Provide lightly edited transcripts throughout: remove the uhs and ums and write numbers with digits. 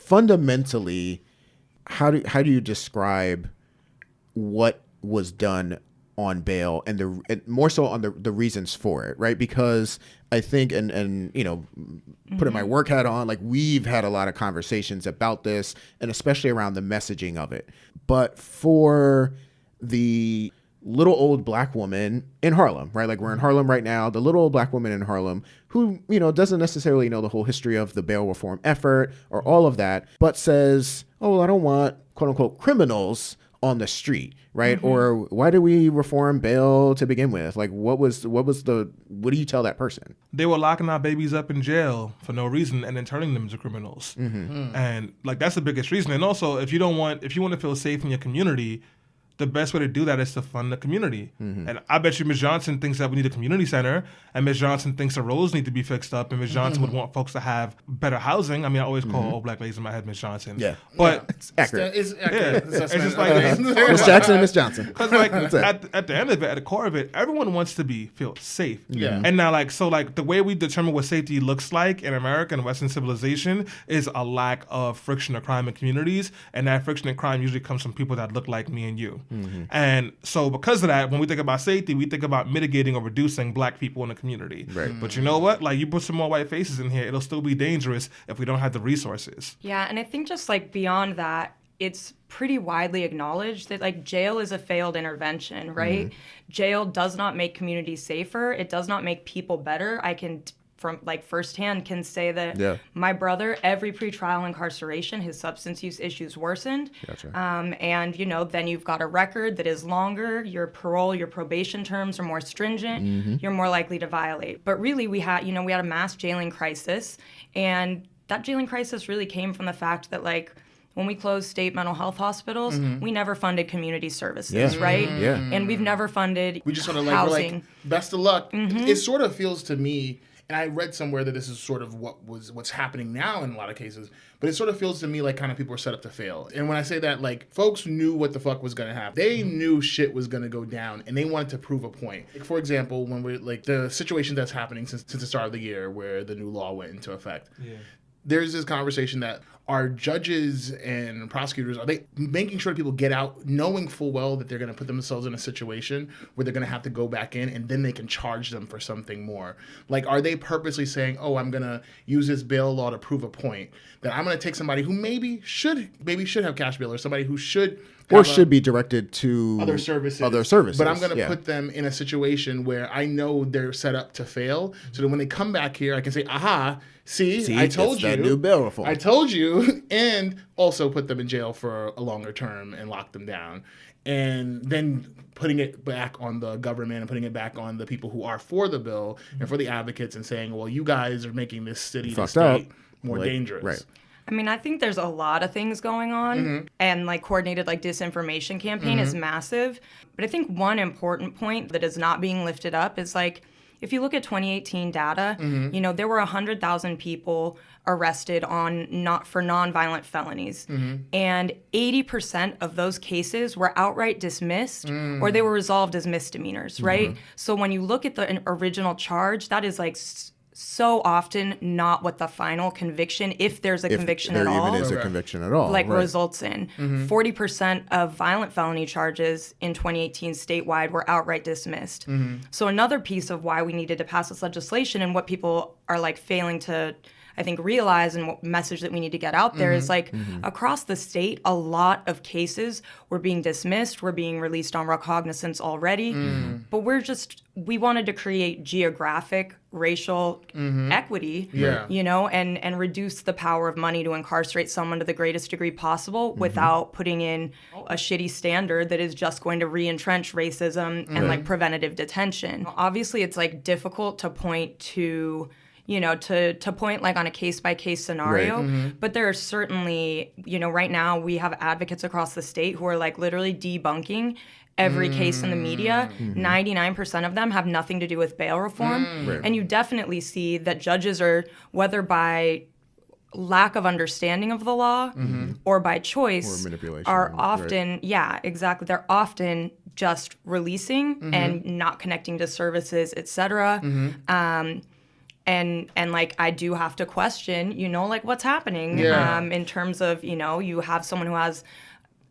fundamentally, how do you describe what was done on bail and more so on the reasons for it, right? Because I think, and you know, putting my work hat on, like we've had a lot of conversations about this, and especially around the messaging of it. But for the little old black woman in Harlem, right? Like we're in Harlem right now, the little old black woman in Harlem who, you know, doesn't necessarily know the whole history of the bail reform effort or all of that, but says, oh, well, I don't want quote unquote criminals on the street, right? Or why do we reform bail to begin with? Like what do you tell that person? They were locking our babies up in jail for no reason and then turning them into criminals. And like that's the biggest reason. And also if you want to feel safe in your community, the best way to do that is to fund the community. And I bet you Ms. Johnson thinks that we need a community center, and Ms. Johnson thinks the roads need to be fixed up, and Ms. Johnson would want folks to have better housing. I mean, I always call old black ladies in my head Ms. Johnson. Yeah. But it's accurate. It's accurate. Yeah. It's just like Miss Jackson and Miss Johnson. Because like at the end of it, at the core of it, everyone wants to feel safe. Yeah. And now like the way we determine what safety looks like in America and Western civilization is a lack of friction or crime in communities, and that friction and crime usually comes from people that look like me and you. And so because of that, when we think about safety, we think about mitigating or reducing black people in the community. Right. But you know what? Like you put some more white faces in here, it'll still be dangerous if we don't have the resources. Yeah, and I think just like beyond that, it's pretty widely acknowledged that like jail is a failed intervention, right? Jail does not make communities safer. It does not make people better. I can from like firsthand can say that my brother, every pretrial incarceration, his substance use issues worsened. Gotcha. And, you know, then you've got a record that is longer. Your parole, your probation terms are more stringent. You're more likely to violate. But really, we had a mass jailing crisis. And that jailing crisis really came from the fact that, like, when we closed state mental health hospitals, we never funded community services, right? And we've never funded We just sort of housing. we're like, best of luck. It sort of feels to me, and I read somewhere that this is sort of what's happening now in a lot of cases, but it sort of feels to me like kind of people are set up to fail. And when I say that, like, folks knew what the fuck was going to happen. They knew shit was going to go down, and they wanted to prove a point. Like, for example, when we're, like, the situation that's happening since the start of the year where the new law went into effect. There's this conversation that are judges and prosecutors, are they making sure that people get out knowing full well that they're going to put themselves in a situation where they're going to have to go back in and then they can charge them for something more? Like, are they purposely saying, oh, I'm going to use this bail law to prove a point, that I'm going to take somebody who maybe should have cash bail, or somebody who should be directed to other services. But I'm going to put them in a situation where I know they're set up to fail, so that when they come back here, I can say, aha, see I told you. That new bail reform. I told you, and also put them in jail for a longer term and lock them down. And then putting it back on the government and putting it back on the people who are for the bill and for the advocates, and saying, well, you guys are making this city, this state more dangerous. Right. I mean, I think there's a lot of things going on, and like coordinated like disinformation campaign is massive. But I think one important point that is not being lifted up is like, if you look at 2018 data, you know, there were 100,000 people arrested for nonviolent felonies. And 80% of those cases were outright dismissed or they were resolved as misdemeanors, right? So when you look at the original charge, that is like so often not what the final conviction, if there's a conviction at all. If there even is a conviction at all. Like results in. 40% of violent felony charges in 2018 statewide were outright dismissed. So another piece of why we needed to pass this legislation, and what people are like failing to, I think, realize, and what message that we need to get out there is like across the state, a lot of cases were being dismissed, were being released on recognizance already, but we wanted to create geographic, racial equity, you know, and reduce the power of money to incarcerate someone to the greatest degree possible without putting in a shitty standard that is just going to re-entrench racism and like preventative detention. Obviously, it's like difficult to point to, you know, to point like on a case-by-case scenario. But there are certainly, you know, right now we have advocates across the state who are like literally debunking every case in the media. 99% of them have nothing to do with bail reform. And you definitely see that judges are, whether by lack of understanding of the law or by choice, or manipulation, are often, they're often just releasing and not connecting to services, et cetera. And like I do have to question, you know, like what's happening in terms of, you know, you have someone who has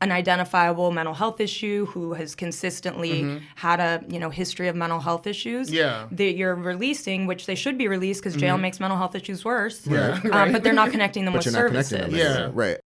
an identifiable mental health issue, who has consistently had a, you know, history of mental health issues that you're releasing, which they should be released because jail makes mental health issues worse. But they're not connecting them with services. Right.